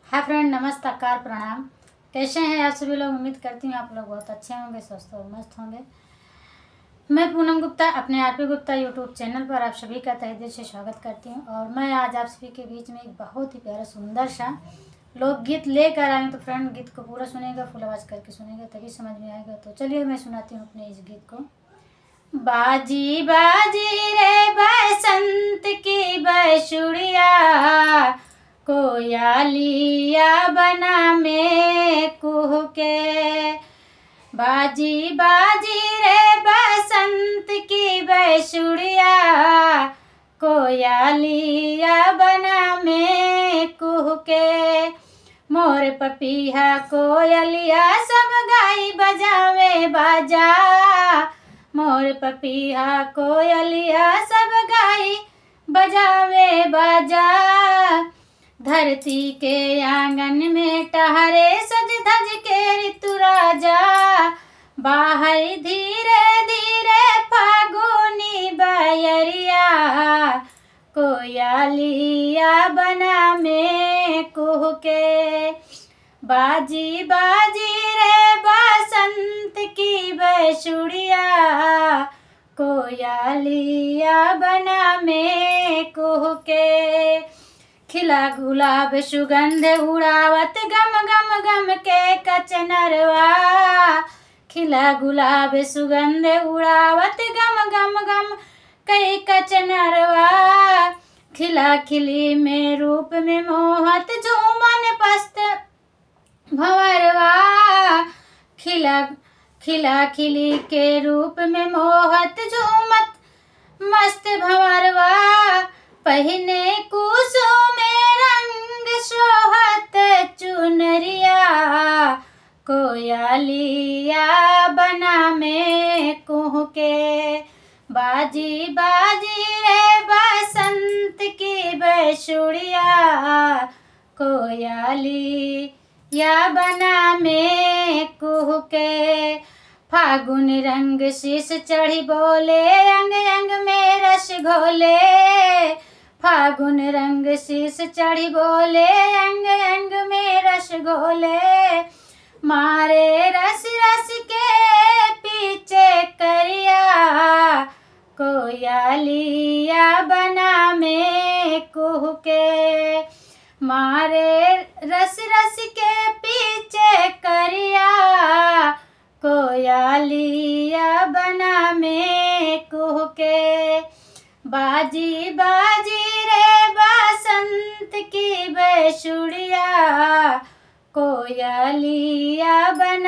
Hi friend, नमस्कार, प्रणाम। कैसे हैं आप सभी लोग। उम्मीद करती हूँ आप लोग बहुत अच्छे होंगे, स्वस्थ और मस्त होंगे। मैं पूनम गुप्ता अपने आरपी गुप्ता यूट्यूब चैनल पर आप सभी का तहे दिल से स्वागत करती हूँ। और मैं आज आप सभी के बीच में एक बहुत ही प्यारा सुंदर सा लोकगीत लेकर आई हूँ। तो फ्रेंड, गीत को पूरा सुनेगा, फुल आवाज़ करके सुनेगा, तभी समझ में आएगा। तो चलिए मैं सुनाती हूँ अपने इस गीत को। बाजी बाजी रे बसंत की बसुड़िया, कोयलिया बना में कुह के। बाजी बाजी रे बसंत की बसुड़िया, कोयलिया बना में कुह के। मोर पपीहा कोयलिया सब गाई बजावे बाजा, मोर पपीहा कोयलिया सब गाई बजावे बाजा। धरती के आंगन में टहरे सज धज के ऋतु राजा, बाहर धीरे धीरे फागुनी बयरिया, कोयलिया बना में कुह के। बाजी बाजी रे बसंत की बसुड़िया, कोयलिया बना में कुह के। खिला गुलाब सुगंध उड़ावत गम गम गम के कचनरवा, खिला गुलाब सुगंध उड़ावत गम गम गम कई कचनरवा। खिला खिली में रूप में मोहत झूमन पस्त भंवरवा, खिला खिला खिली के रूप में मोहत झूमत मस्त भंवरवा। पहिने कुसुम रंग सोहत चुनरिया, कोयलिया बना में कुह के। बाजी बाजी रे बसंत की बसुड़िया, कोयलिया बना में कुह के। फागुन रंग शीश चढ़ी बोले, अंग अंग में रस घोले, फागुन रंग शीश चढ़ी बोले, अंग अंग में रस घोले। मारे रस रस के पीछे करिया, कोयलिया बना में कुह के। मारे रस रस के पीछे करिया, कोयलिया बना में कुह के। बाजी बाजी रे बसंत की बसुड़िया, कोयलिया बना